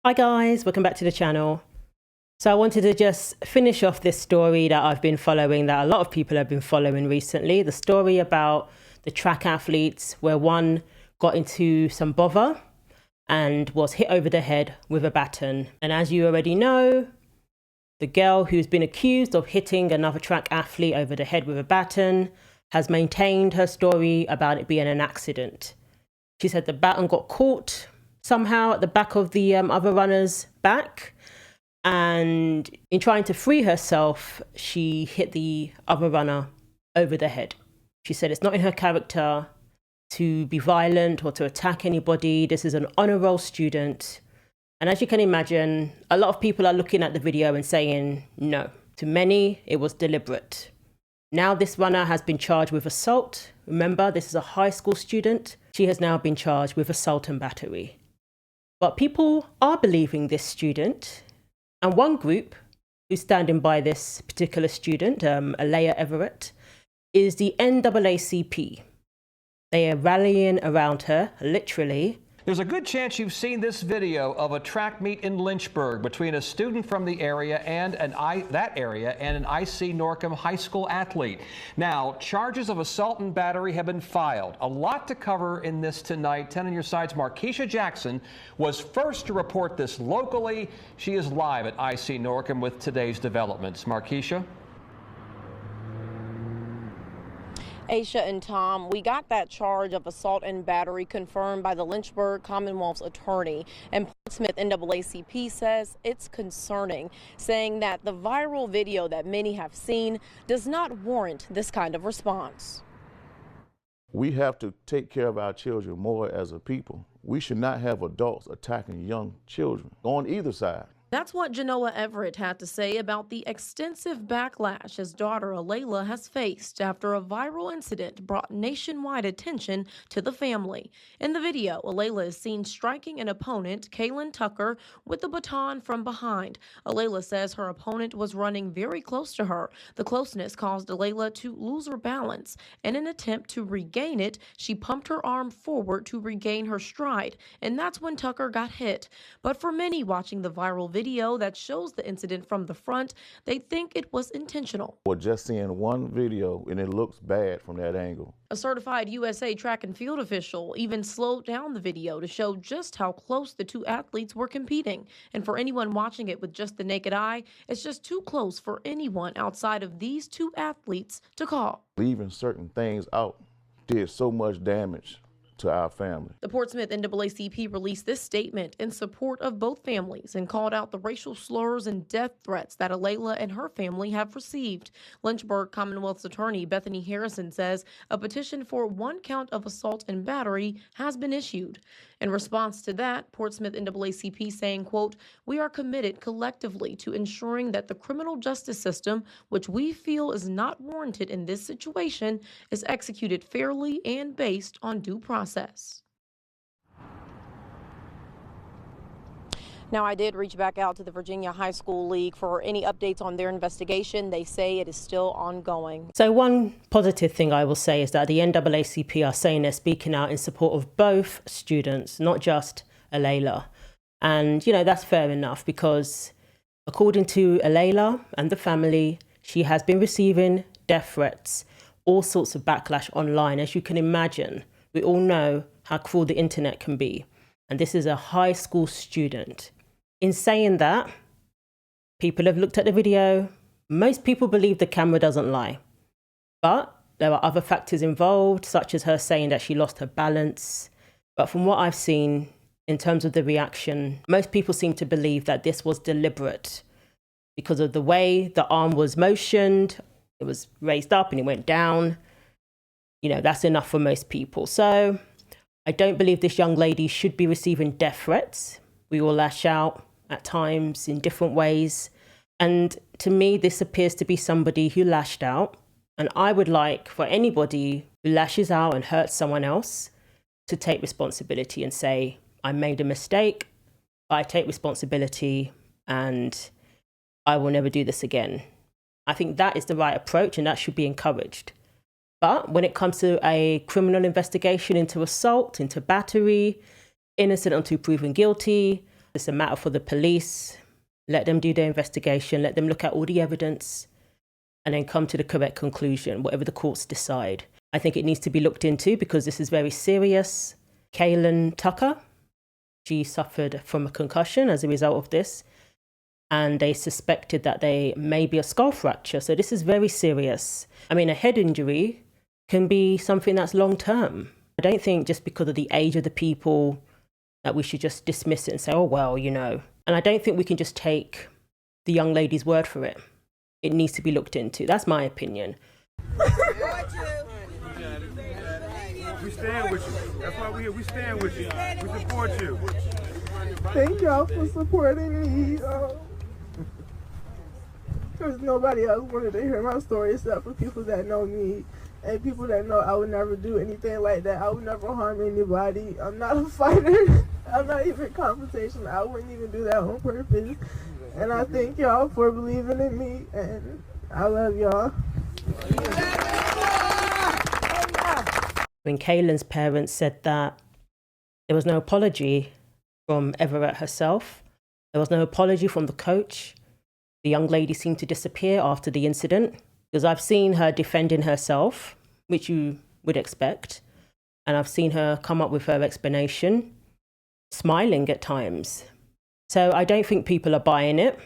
Hi guys, welcome back to the channel. So I wanted to just finish off this story that I've been following, that a lot of people have been following recently. The story about the track athletes where one got into some bother and was hit over the head with a baton. And as you already know, the girl who's been accused of hitting another track athlete over the head with a baton has maintained her story about it being an accident. She said the baton got caught somehow at the back of the other runner's back, and in trying to free herself, she hit the other runner over the head. She said it's not in her character to be violent or to attack anybody. This is an honor roll student. And as you can imagine, a lot of people are looking at the video and saying no. To many, it was deliberate. Now this runner has been charged with assault. Remember, this is a high school student. She has now been charged with assault and battery. But people are believing this student. And one group who's standing by this particular student, Alaila Everett, is the NAACP. They are rallying around her, literally. There's a good chance you've seen this video of a track meet in Lynchburg between a student from the area and an IC NAACP High School athlete. Now, charges of assault and battery have been filed. A lot to cover in this tonight. 10 on your sides. Markeisha Jackson was first to report this locally. She is live at IC NAACP with today's developments. Markeisha? Aisha and Tom, we got that charge of assault and battery confirmed by the Lynchburg Commonwealth's attorney, and Portsmouth NAACP says it's concerning, saying that the viral video that many have seen does not warrant this kind of response. We have to take care of our children more as a people. We should not have adults attacking young children on either side. That's what Alaila Everett had to say about the extensive backlash his daughter Alaila has faced after a viral incident brought nationwide attention to the family. In the video, Alaila is seen striking an opponent, Kaylin Tucker, with a baton from behind. Alaila says her opponent was running very close to her. The closeness caused Alaila to lose her balance. In an attempt to regain it, she pumped her arm forward to regain her stride, and that's when Tucker got hit. But for many watching the viral video that shows the incident from the front, they think it was intentional. Or just seeing one video and it looks bad from that angle. A certified USA track and field official even slowed down the video to show just how close the two athletes were competing. And for anyone watching it with just the naked eye, it's just too close for anyone outside of these two athletes to call. Leaving certain things out did so much damage to our family. The Portsmouth NAACP released this statement in support of both families and called out the racial slurs and death threats that Alaila and her family have received. Lynchburg Commonwealth's attorney Bethany Harrison says a petition for 1 count of assault and battery has been issued. In response to that, Portsmouth NAACP saying, quote, "We are committed collectively to ensuring that the criminal justice system, which we feel is not warranted in this situation, is executed fairly and based on due process." Now, I did reach back out to the Virginia High School League for any updates on their investigation. They say it is still ongoing. So one positive thing I will say is that the NAACP are saying they're speaking out in support of both students, not just Alaila. And, you know, that's fair enough because according to Alaila and the family, she has been receiving death threats, all sorts of backlash online. As you can imagine, we all know how cruel the internet can be. And this is a high school student. In saying that, people have looked at the video. Most people believe the camera doesn't lie. But there are other factors involved, such as her saying that she lost her balance. But from what I've seen, in terms of the reaction, most people seem to believe that this was deliberate because of the way the arm was motioned. It was raised up and it went down. You know, that's enough for most people. So I don't believe this young lady should be receiving death threats. We all lash out at times in different ways. And to me, this appears to be somebody who lashed out. And I would like for anybody who lashes out and hurts someone else to take responsibility and say, I made a mistake, I take responsibility, and I will never do this again. I think that is the right approach and that should be encouraged. But when it comes to a criminal investigation into assault, into battery, innocent until proven guilty, It's a matter for the police. Let them do their investigation. Let them look at all the evidence and then come to the correct conclusion, whatever the courts decide. I think it needs to be looked into because this is very serious. Kaylin Tucker, she suffered from a concussion as a result of this, and they suspected that they may be a skull fracture. So this is very serious. I mean, a head injury can be something that's long term. I don't think just because of the age of the people that we should just dismiss it and say, oh, well, you know. And I don't think we can just take the young lady's word for it. It needs to be looked into. That's my opinion. We stand with you. That's why we're here. We stand with you. We support you. Thank y'all for supporting me. Because nobody else wanted to hear my story except for people that know me and people that know I would never do anything like that. I would never harm anybody. I'm not a fighter. I'm not even confrontational. I wouldn't even do that on purpose. And I thank y'all for believing in me, and I love y'all. When Kaylin's parents said that there was no apology from Everett herself, there was no apology from the coach, the young lady seemed to disappear after the incident, because I've seen her defending herself, which you would expect, and I've seen her come up with her explanation, smiling at times. So I don't think people are buying it.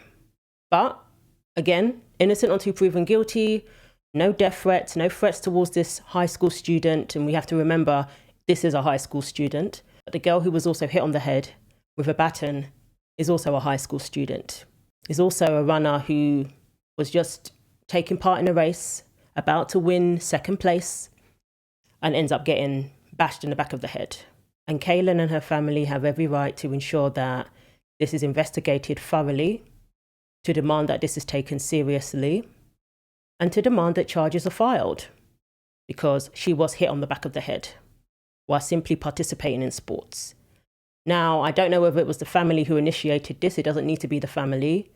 But again, innocent until proven guilty, no death threats, no threats towards this high school student. And we have to remember, this is a high school student. But the girl who was also hit on the head with a baton is also a high school student. Is also a runner who was just taking part in a race, about to win second place, and ends up getting bashed in the back of the head. And Kaylin and her family have every right to ensure that this is investigated thoroughly, to demand that this is taken seriously, and to demand that charges are filed, because she was hit on the back of the head while simply participating in sports. Now, I don't know whether it was the family who initiated this. It doesn't need to be the family.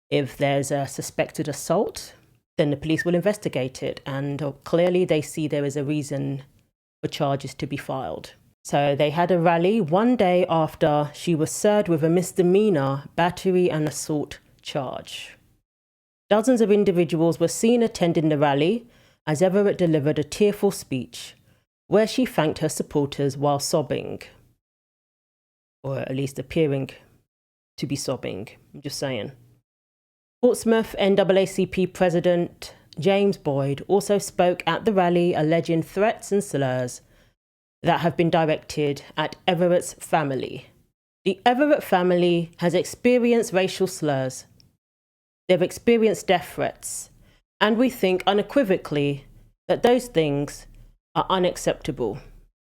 If there's a suspected assault, then the police will investigate it. And clearly they see there is a reason for charges to be filed. So they had a rally one day after she was served with a misdemeanor battery and assault charge. Dozens of individuals were seen attending the rally as Everett delivered a tearful speech where she thanked her supporters while sobbing, or at least appearing to be sobbing. I'm just saying. Portsmouth NAACP President James Boyd also spoke at the rally, alleging threats and slurs that have been directed at Everett's family. The Everett family has experienced racial slurs. They've experienced death threats. And we think unequivocally that those things are unacceptable.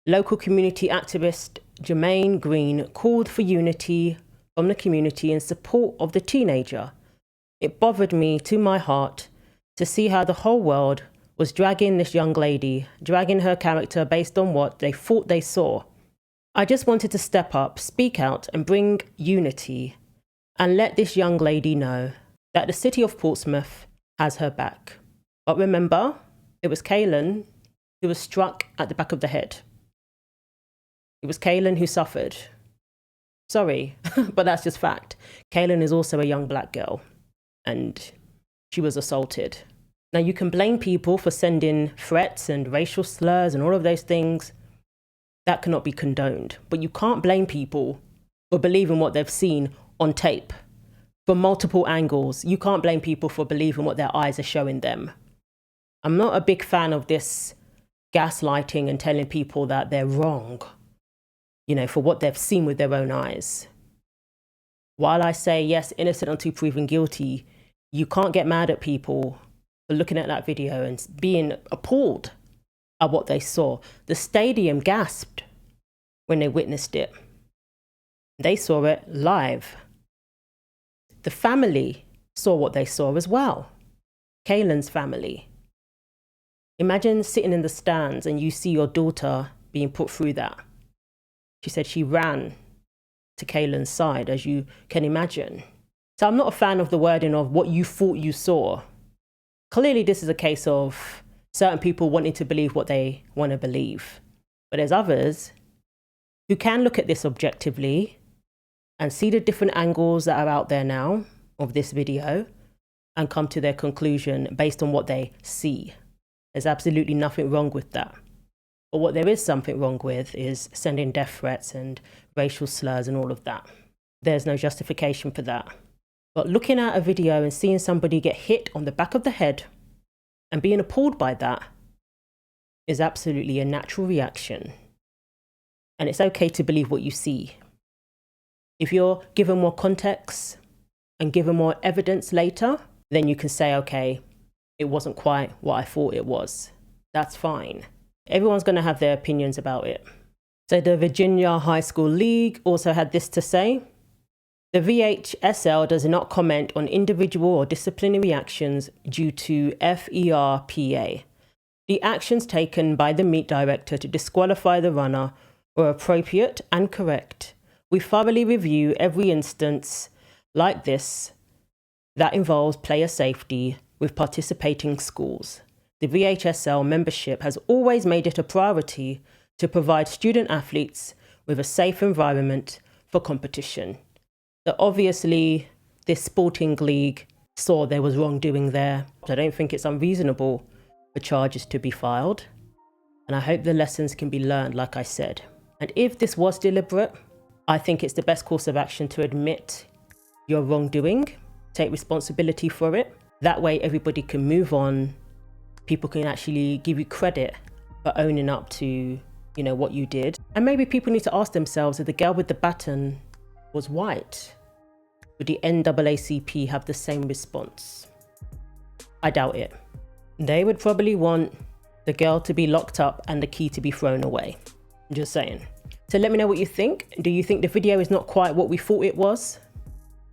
Local community activist Jermaine Green called for unity from the community in support of the teenager. It bothered me to my heart to see how the whole world was dragging this young lady, dragging her character based on what they thought they saw. I just wanted to step up, speak out, and bring unity, and let this young lady know that the city of Portsmouth has her back. But remember, it was Kaylin who was struck at the back of the head. It was Kaylin who suffered. Sorry, but that's just fact. Kaylin is also a young black girl, and she was assaulted. Now, you can blame people for sending threats and racial slurs and all of those things. That cannot be condoned. But you can't blame people for believing what they've seen on tape from multiple angles. You can't blame people for believing what their eyes are showing them. I'm not a big fan of this gaslighting and telling people that they're wrong, you know, for what they've seen with their own eyes. While I say, yes, innocent until proven guilty, you can't get mad at people for looking at that video and being appalled at what they saw. The stadium gasped when they witnessed it. They saw it live. The family saw what they saw as well. Kaylin's family. Imagine sitting in the stands and you see your daughter being put through that. She said she ran to Kaylin's side, as you can imagine. So I'm not a fan of the wording of what you thought you saw. Clearly, this is a case of certain people wanting to believe what they want to believe. But there's others who can look at this objectively and see the different angles that are out there now of this video and come to their conclusion based on what they see. There's absolutely nothing wrong with that. But what there is something wrong with is sending death threats and racial slurs and all of that. There's no justification for that. But looking at a video and seeing somebody get hit on the back of the head and being appalled by that is absolutely a natural reaction. And it's okay to believe what you see. If you're given more context and given more evidence later, then you can say, okay, it wasn't quite what I thought it was. That's fine. Everyone's going to have their opinions about it. So the Virginia High School League also had this to say. The VHSL does not comment on individual or disciplinary actions due to FERPA. The actions taken by the meet director to disqualify the runner were appropriate and correct. We thoroughly review every instance like this that involves player safety with participating schools. The VHSL membership has always made it a priority to provide student athletes with a safe environment for competition. So obviously, this sporting league saw there was wrongdoing there. I don't think it's unreasonable for charges to be filed. And I hope the lessons can be learned, like I said. And if this was deliberate, I think it's the best course of action to admit your wrongdoing, take responsibility for it. That way everybody can move on. People can actually give you credit for owning up to, what you did. And maybe people need to ask themselves if the girl with the baton was white, would the NAACP have the same response? I doubt it. They would probably want the girl to be locked up and the key to be thrown away. I'm just saying. So let me know what you think. Do you think the video is not quite what we thought it was?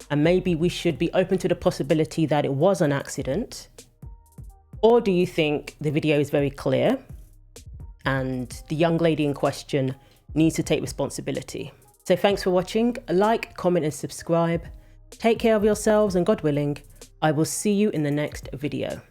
And maybe we should be open to the possibility that it was an accident? Or do you think the video is very clear and the young lady in question needs to take responsibility? So thanks for watching. Like, comment and subscribe. Take care of yourselves, and God willing, I will see you in the next video.